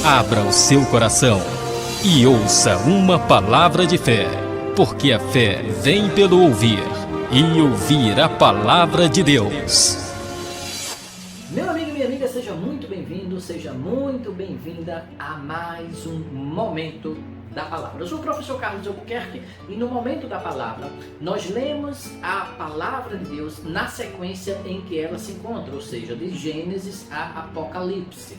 Abra o seu coração e ouça uma palavra de fé, porque a fé vem pelo ouvir, e ouvir a palavra de Deus. Meu amigo e minha amiga, seja muito bem-vindo, seja muito bem-vinda a mais um Momento da Palavra. Eu sou o professor Carlos Albuquerque e no Momento da Palavra nós lemos a Palavra de Deus na sequência em que ela se encontra, ou seja, de Gênesis a Apocalipse.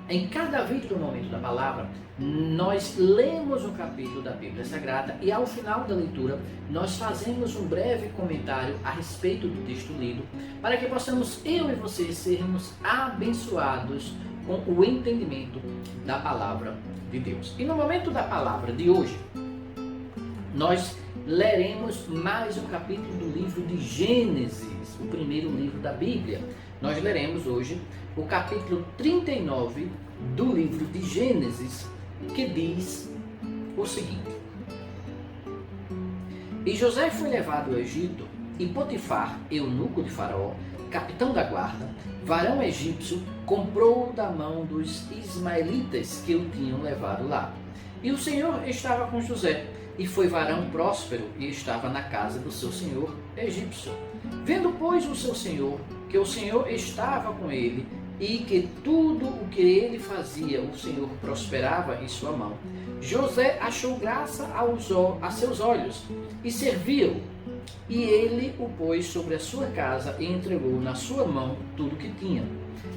Em cada vídeo do Momento da Palavra, nós lemos um capítulo da Bíblia Sagrada e ao final da leitura nós fazemos um breve comentário a respeito do texto lido, para que possamos, eu e você, sermos abençoados com o entendimento da Palavra de Deus. E no Momento da Palavra de hoje, nós leremos mais um capítulo do livro de Gênesis, o primeiro livro da Bíblia. Nós leremos hoje o capítulo 39 do livro de Gênesis, que diz o seguinte: E José foi levado ao Egito, e Potifar, eunuco de Faraó, capitão da guarda, varão egípcio, comprou-o da mão dos ismaelitas que o tinham levado lá. E o Senhor estava com José, e foi varão próspero, e estava na casa do seu senhor egípcio. Vendo, pois, o seu senhor, que o Senhor estava com ele, e que tudo o que ele fazia, o Senhor prosperava em sua mão, José achou graça a seus olhos, e serviu-o. E ele o pôs sobre a sua casa, e entregou na sua mão tudo o que tinha.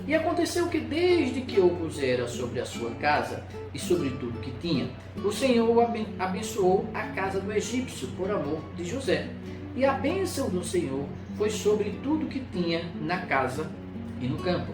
E aconteceu que desde que o pusera sobre a sua casa, e sobre tudo o que tinha, o Senhor abençoou a casa do egípcio, por amor de José. E a bênção do Senhor foi sobre tudo o que tinha na casa e no campo.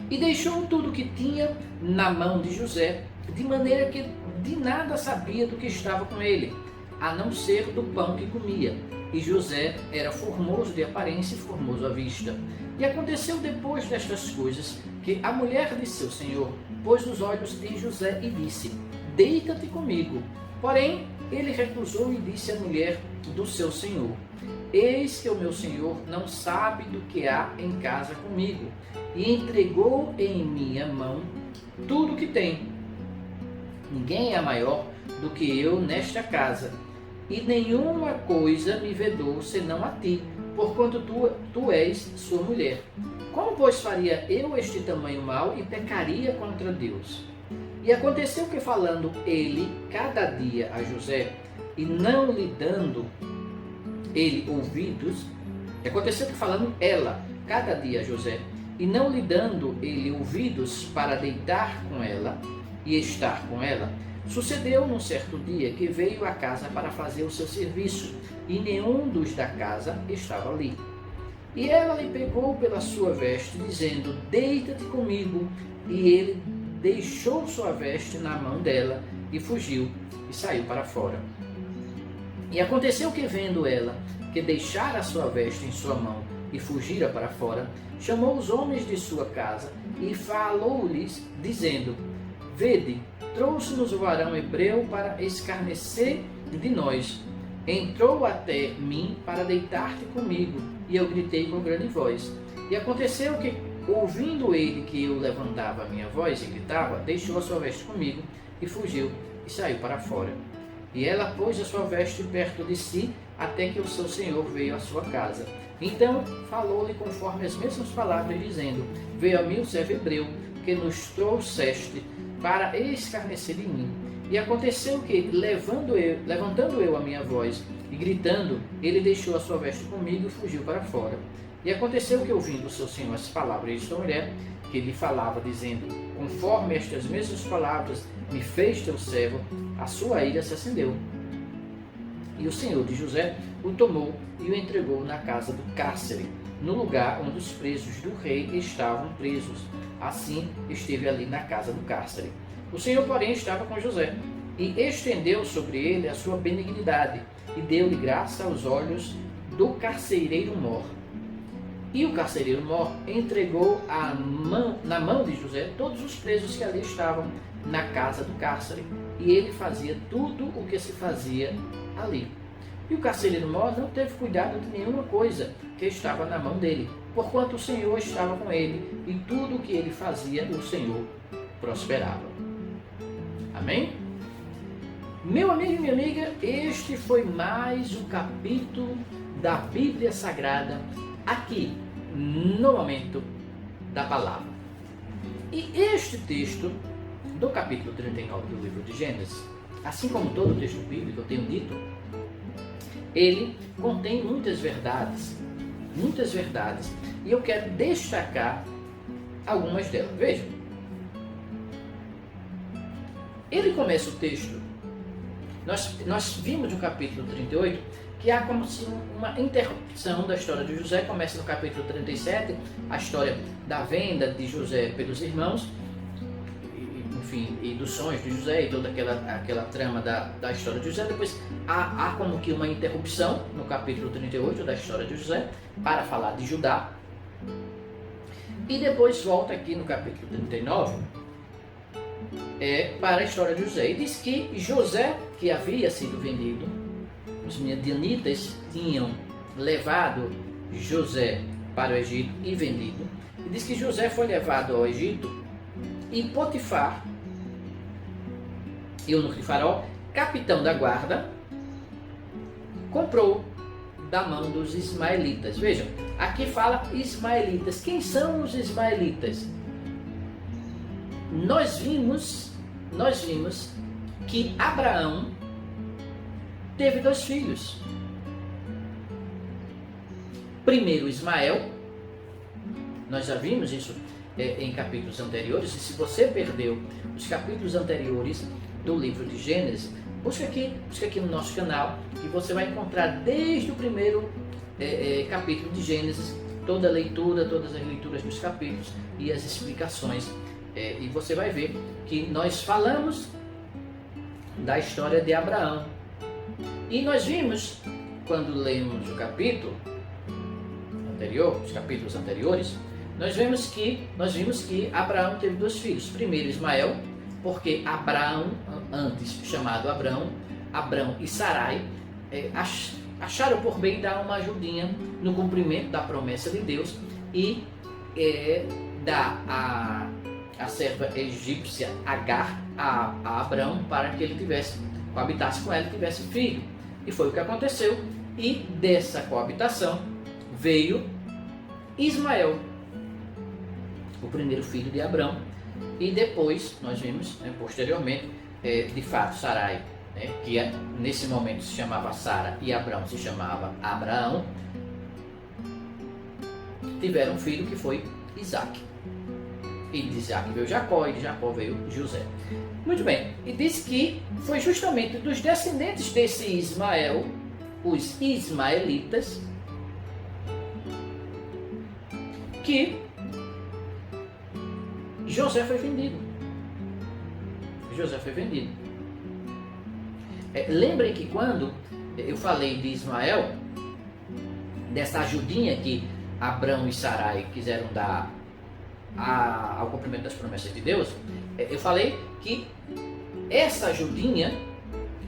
E deixou tudo o que tinha na mão de José, de maneira que de nada sabia do que estava com ele, a não ser do pão que comia. E José era formoso de aparência e formoso à vista. E aconteceu depois destas coisas, que a mulher de seu senhor pôs os olhos em José e disse: Deita-te comigo. Porém, ele recusou e disse à mulher do seu senhor: Eis que o meu senhor não sabe do que há em casa comigo, e entregou em minha mão tudo o que tem. Ninguém é maior do que eu nesta casa, e nenhuma coisa me vedou senão a ti, porquanto tu és sua mulher. Como, pois, faria eu este tamanho mal e pecaria contra Deus? E aconteceu que, falando ele cada dia a José, e não lhe dando ele ouvidos, aconteceu que, falando ela cada dia a José, e não lhe dando ele ouvidos para deitar com ela e estar com ela, sucedeu num certo dia que veio à casa para fazer o seu serviço, e nenhum dos da casa estava ali. E ela lhe pegou pela sua veste, dizendo: Deita-te comigo. E ele deixou sua veste na mão dela, e fugiu, e saiu para fora. E aconteceu que, vendo ela que deixara a sua veste em sua mão, e fugira para fora, chamou os homens de sua casa, e falou-lhes, dizendo: Vede, trouxe-nos o varão hebreu para escarnecer de nós. Entrou até mim para deitar-te comigo, e eu gritei com grande voz. E aconteceu que, ouvindo ele que eu levantava a minha voz e gritava, deixou a sua veste comigo, e fugiu, e saiu para fora. E ela pôs a sua veste perto de si, até que o seu senhor veio à sua casa. Então falou-lhe conforme as mesmas palavras, dizendo: Veio a mim o servo hebreu, que nos trouxeste para escarnecer de mim. E aconteceu que, levantando eu a minha voz e gritando, ele deixou a sua veste comigo e fugiu para fora. E aconteceu que, ouvindo o seu senhor as palavras desta mulher, que lhe falava, dizendo: Conforme estas mesmas palavras me fez teu servo, a sua ira se acendeu. E o senhor de José o tomou e o entregou na casa do cárcere, no lugar onde os presos do rei estavam presos. Assim esteve ali na casa do cárcere. O Senhor, porém, estava com José, e estendeu sobre ele a sua benignidade, e deu-lhe graça aos olhos do carcereiro mor. E o carcereiro mor entregou na mão de José todos os presos que ali estavam na casa do cárcere, e ele fazia tudo o que se fazia ali. E o carcereiro mor não teve cuidado de nenhuma coisa que estava na mão dele, porquanto o Senhor estava com ele, e tudo o que ele fazia, o Senhor prosperava. Amém? Meu amigo e minha amiga, este foi mais um capítulo da Bíblia Sagrada, aqui, no Momento da Palavra. E este texto, do capítulo 39 do livro de Gênesis, assim como todo o texto bíblico, eu tenho dito, ele contém muitas verdades, e eu quero destacar algumas delas. Vejam, ele começa o texto, nós vimos no capítulo 38 que há como se uma interrupção da história de José. Começa no capítulo 37, a história da venda de José pelos irmãos, enfim, e dos sonhos de José e toda aquela trama da história de José. Depois há como que uma interrupção no capítulo 38 da história de José para falar de Judá, e depois volta aqui no capítulo 39 para a história de José, e diz que José, que havia sido vendido, os midianitas tinham levado José para o Egito e vendido, e diz que José foi levado ao Egito, e Potifar, eunuco de Faraó, capitão da guarda, comprou da mão dos ismaelitas. Vejam, aqui fala ismaelitas. Quem são os ismaelitas? Nós vimos que Abraão teve 2 filhos. Primeiro Ismael, nós já vimos isso em capítulos anteriores, e se você perdeu os capítulos anteriores do livro de Gênesis, busca aqui no nosso canal, que você vai encontrar desde o primeiro capítulo de Gênesis, toda a leitura, todas as leituras dos capítulos e as explicações, e você vai ver que nós falamos da história de Abraão, e nós vimos, quando lemos o capítulo anterior, os capítulos anteriores, nós vimos que Abraão teve 2 filhos. Primeiro Ismael, porque Abraão, antes chamado Abrão e Sarai, acharam por bem dar uma ajudinha no cumprimento da promessa de Deus, e dar a serva egípcia Agar a Abrão, para que ele coabitasse com ela e tivesse filho. E foi o que aconteceu, e dessa coabitação veio Ismael, o primeiro filho de Abrão. E depois nós vimos, posteriormente, de fato, Sarai, que nesse momento se chamava Sara, e Abrão se chamava Abraão, tiveram um filho que foi Isaac. E de Isaac veio Jacó, e de Jacó veio José. Muito bem, e diz que foi justamente dos descendentes desse Ismael, os ismaelitas, que José foi vendido. Lembrem que quando eu falei de Ismael, dessa ajudinha que Abrão e Sarai quiseram dar ao cumprimento das promessas de Deus, eu falei que essa ajudinha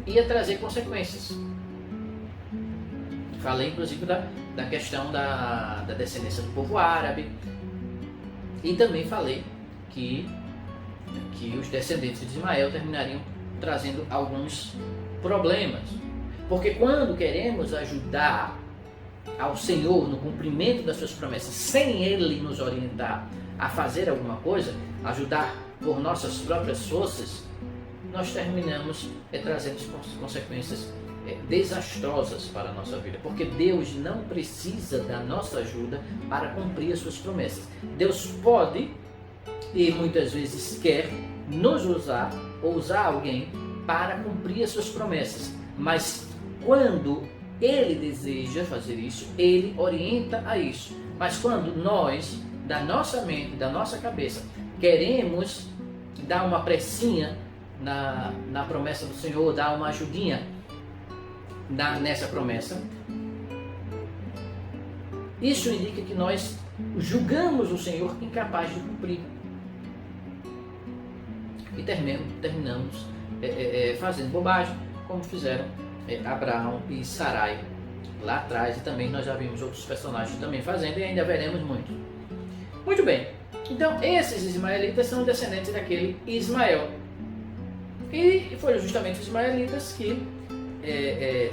ia trazer consequências. Falei inclusive da questão da descendência do povo árabe, e também falei que os descendentes de Ismael terminariam trazendo alguns problemas, porque quando queremos ajudar ao Senhor no cumprimento das suas promessas, sem Ele nos orientar a fazer alguma coisa, ajudar por nossas próprias forças, nós terminamos trazendo consequências desastrosas para a nossa vida, porque Deus não precisa da nossa ajuda para cumprir as suas promessas. Deus pode e muitas vezes quer nos usar ou usar alguém para cumprir as suas promessas, mas quando Ele deseja fazer isso, Ele orienta a isso. Mas quando nós, da nossa mente, da nossa cabeça, queremos dar uma pressinha na promessa do Senhor, dar uma ajudinha nessa promessa, isso indica que nós julgamos o Senhor incapaz de cumprir, e terminamos fazendo bobagem, como fizeram Abraão e Sarai lá atrás, e também nós já vimos outros personagens também fazendo, e ainda veremos muito. Muito bem, então esses ismaelitas são descendentes daquele Ismael, e foram justamente os ismaelitas que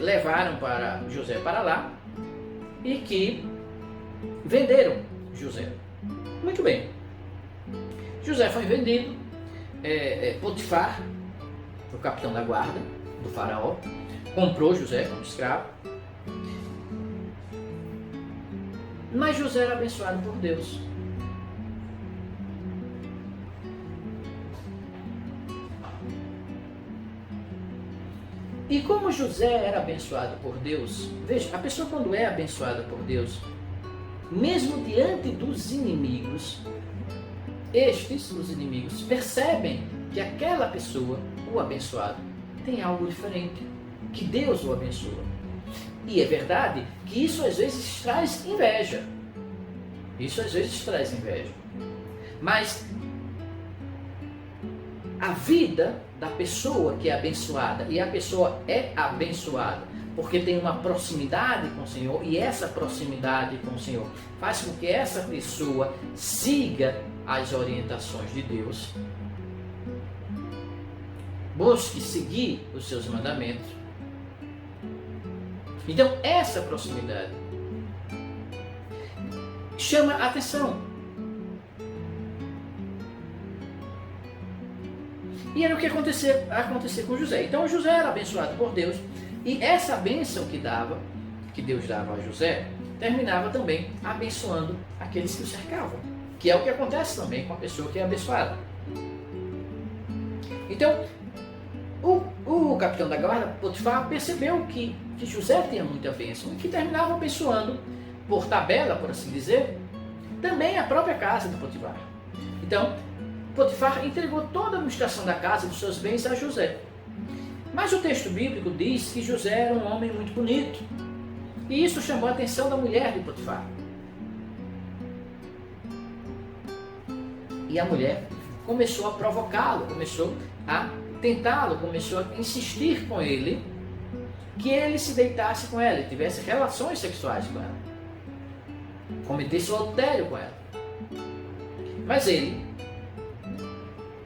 levaram José para lá e que venderam José. Muito bem, José foi vendido. Potifar, o capitão da guarda do faraó, comprou José como escravo. Mas José era abençoado por Deus. E como José era abençoado por Deus, veja, a pessoa quando é abençoada por Deus, mesmo diante dos inimigos, os inimigos, percebem que aquela pessoa, o abençoado, tem algo diferente, que Deus o abençoa. E é verdade que isso às vezes traz inveja. Mas a vida da pessoa que é abençoada, e a pessoa é abençoada porque tem uma proximidade com o Senhor, e essa proximidade com o Senhor faz com que essa pessoa siga as orientações de Deus, busque seguir os seus mandamentos. Então essa proximidade chama a atenção. E era o que acontecia com José. Então José era abençoado por Deus, e essa bênção que Deus dava a José, terminava também abençoando aqueles que o cercavam, que é o que acontece também com a pessoa que é abençoada. Então, o capitão da guarda, Potifar, percebeu que José tinha muita bênção e que terminava abençoando, por tabela, por assim dizer, também a própria casa de Potifar. Então, Potifar entregou toda a administração da casa dos seus bens a José. Mas o texto bíblico diz que José era um homem muito bonito, e isso chamou a atenção da mulher de Potifar. E a mulher começou a provocá-lo, começou a tentá-lo, começou a insistir com ele que ele se deitasse com ela, tivesse relações sexuais com ela, cometesse o adultério com ela. Mas ele,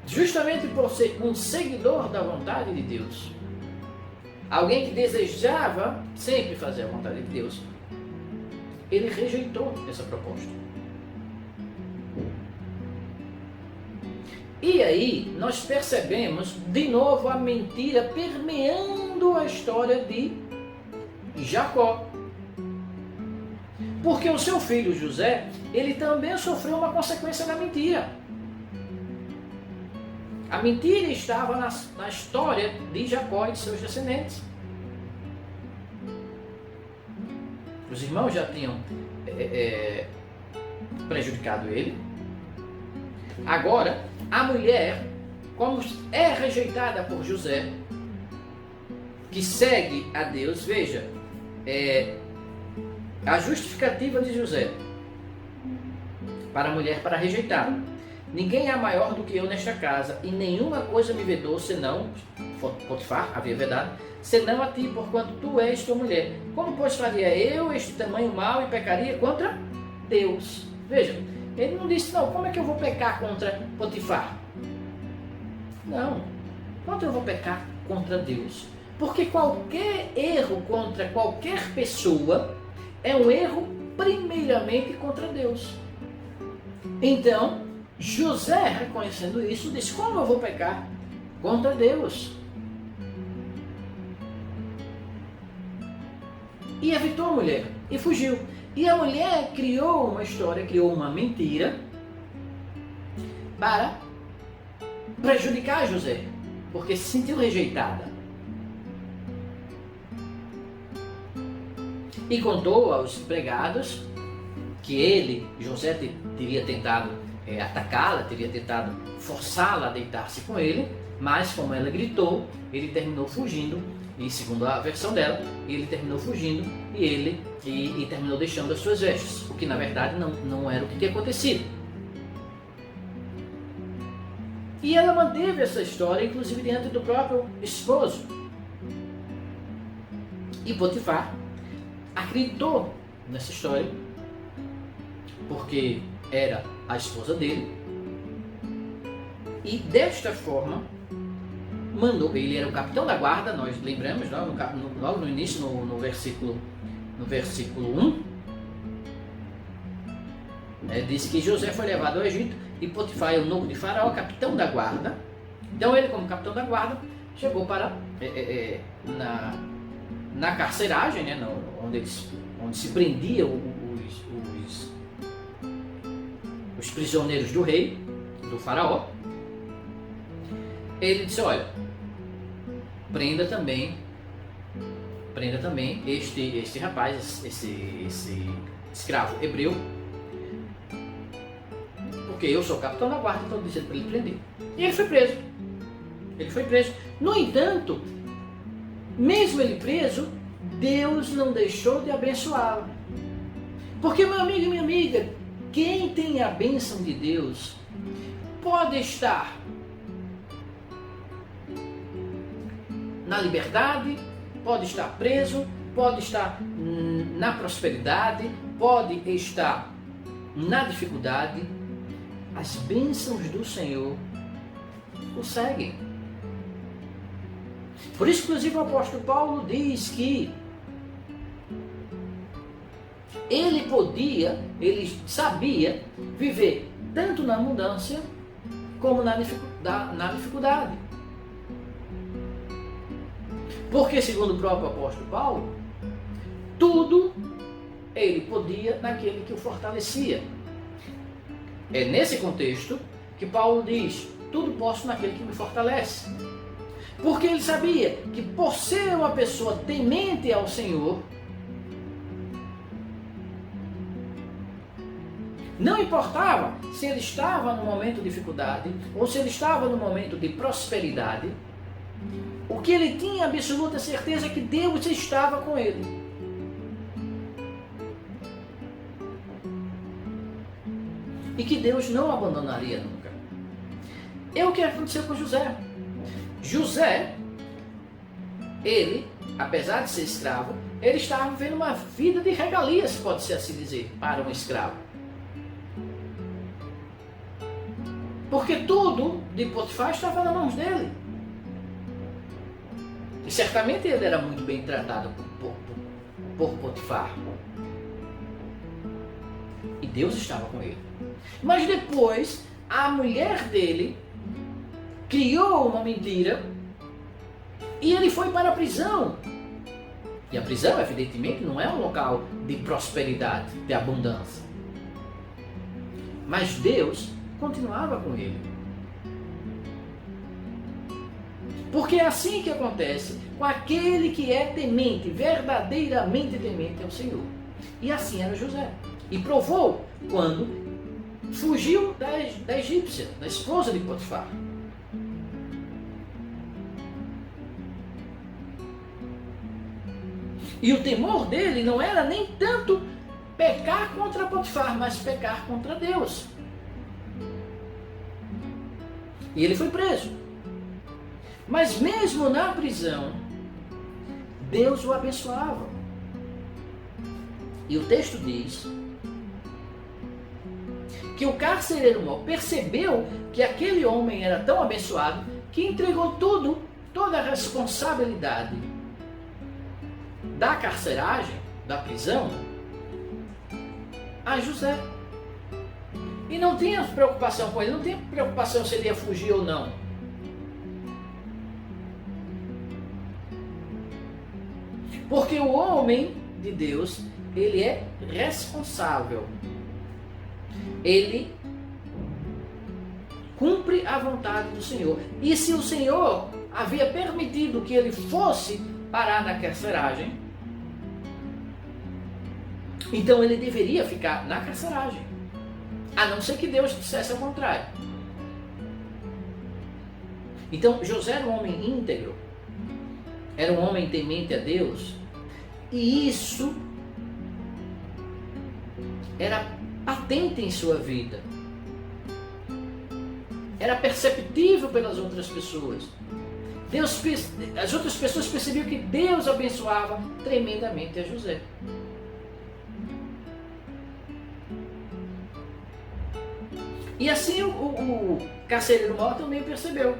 justamente por ser um seguidor da vontade de Deus, alguém que desejava sempre fazer a vontade de Deus, ele rejeitou essa proposta. E aí nós percebemos de novo a mentira permeando a história de Jacó. Porque o seu filho José, ele também sofreu uma consequência da mentira. A mentira estava na história de Jacó e de seus descendentes. Os irmãos já tinham prejudicado ele. Agora, a mulher, como é rejeitada por José, que segue a Deus, veja, a justificativa de José para a mulher para rejeitá-lo. Ninguém é maior do que eu nesta casa, e nenhuma coisa me vedou, senão, Potifar havia vedado, senão a ti, porquanto tu és tua mulher. Como, pois, faria eu este tamanho mal e pecaria contra Deus? Veja, ele não disse, não, como é que eu vou pecar contra Potifar? Não, quanto eu vou pecar contra Deus? Porque qualquer erro contra qualquer pessoa é um erro primeiramente contra Deus. Então, José, reconhecendo isso, disse, como eu vou pecar contra Deus? E evitou a mulher, e fugiu. E a mulher criou uma história, criou uma mentira para prejudicar José, porque se sentiu rejeitada. E contou aos empregados que José, teria tentado atacá-la, teria tentado forçá-la a deitar-se com ele, mas como ela gritou, ele terminou fugindo, e segundo a versão dela, ele terminou fugindo e terminou deixando as suas vestes, o que na verdade não era o que tinha acontecido. E ela manteve essa história, inclusive diante do próprio esposo. E Potifar acreditou nessa história, porque era a esposa dele, e desta forma mandou. Ele era o capitão da guarda, nós lembramos logo no início, no versículo 1, diz que José foi levado ao Egito e Potifar, eunuco de Faraó, capitão da guarda. Então ele, como capitão da guarda, chegou para na carceragem, né, onde se prendiam os prisioneiros do rei, do Faraó. Ele disse: olha, prenda também este rapaz, esse escravo hebreu, porque eu sou o capitão da guarda, então disse para ele prender. E ele foi preso. No entanto, mesmo ele preso, Deus não deixou de abençoá-lo. Porque, meu amigo e minha amiga, quem tem a bênção de Deus pode estar na liberdade, pode estar preso, pode estar na prosperidade, pode estar na dificuldade. As bênçãos do Senhor o seguem. Por isso, inclusive, o apóstolo Paulo diz que ele sabia viver tanto na abundância como na dificuldade. Porque, segundo o próprio apóstolo Paulo, tudo ele podia naquele que o fortalecia. É nesse contexto que Paulo diz: tudo posso naquele que me fortalece. Porque ele sabia que, por ser uma pessoa temente ao Senhor, não importava se ele estava no momento de dificuldade ou se ele estava no momento de prosperidade, o que ele tinha absoluta certeza é que Deus estava com ele. E que Deus não o abandonaria nunca. É o que aconteceu com José. José, ele, apesar de ser escravo, ele estava vivendo uma vida de regalias, pode-se assim dizer, para um escravo. Porque tudo de Potifar estava nas mãos dele. E certamente ele era muito bem tratado por Potifar. E Deus estava com ele. Mas depois, a mulher dele criou uma mentira e ele foi para a prisão. E a prisão, evidentemente, não é um local de prosperidade, de abundância. Mas Deus continuava com ele. Porque é assim que acontece com aquele que é temente, verdadeiramente temente ao Senhor. E assim era José. E provou quando fugiu da egípcia, da esposa de Potifar. E o temor dele não era nem tanto pecar contra Potifar, mas pecar contra Deus. E ele foi preso. Mas mesmo na prisão, Deus o abençoava. E o texto diz que o carcereiro mau percebeu que aquele homem era tão abençoado que entregou toda a responsabilidade da carceragem, da prisão, a José. E não tinha preocupação com ele, não tinha preocupação se ele ia fugir ou não. Porque o homem de Deus, ele é responsável. Ele cumpre a vontade do Senhor. E se o Senhor havia permitido que ele fosse parar na carceragem, então ele deveria ficar na carceragem. A não ser que Deus dissesse ao contrário. Então José era um homem íntegro, era um homem temente a Deus, e isso era patente em sua vida, era perceptível pelas outras pessoas. as outras pessoas percebiam que Deus abençoava tremendamente a José. E assim o carcereiro maior também percebeu.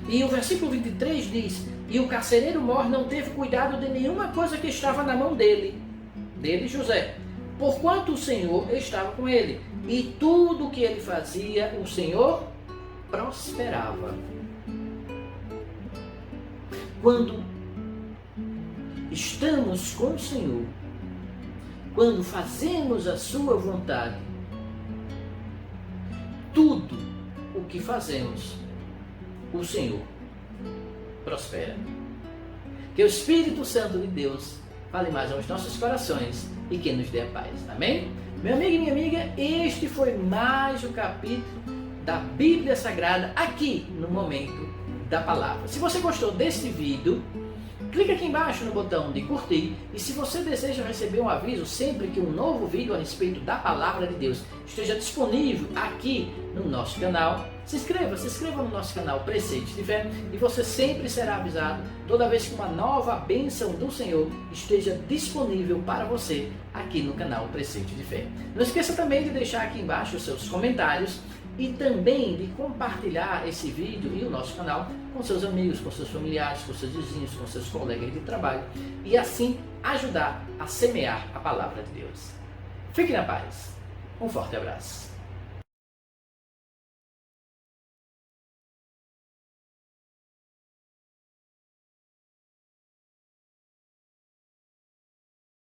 E o versículo 23 diz: e o carcereiro mor não teve cuidado de nenhuma coisa que estava na mão dele, José, porquanto o Senhor estava com ele, e tudo o que ele fazia, o Senhor prosperava. Quando estamos com o Senhor, quando fazemos a sua vontade, tudo o que fazemos, o Senhor prospera. Que o Espírito Santo de Deus fale mais aos nossos corações e que nos dê a paz. Amém? Meu amigo e minha amiga, este foi mais um capítulo da Bíblia Sagrada aqui no Momento da Palavra. Se você gostou desse vídeo, clique aqui embaixo no botão de curtir, e se você deseja receber um aviso sempre que um novo vídeo a respeito da Palavra de Deus esteja disponível aqui no nosso canal, se inscreva no nosso canal Preceitos de Fé, e você sempre será avisado toda vez que uma nova bênção do Senhor esteja disponível para você aqui no canal Preceitos de Fé. Não esqueça também de deixar aqui embaixo os seus comentários e também de compartilhar esse vídeo e o nosso canal com seus amigos, com seus familiares, com seus vizinhos, com seus colegas de trabalho, e assim ajudar a semear a palavra de Deus. Fique na paz. Um forte abraço.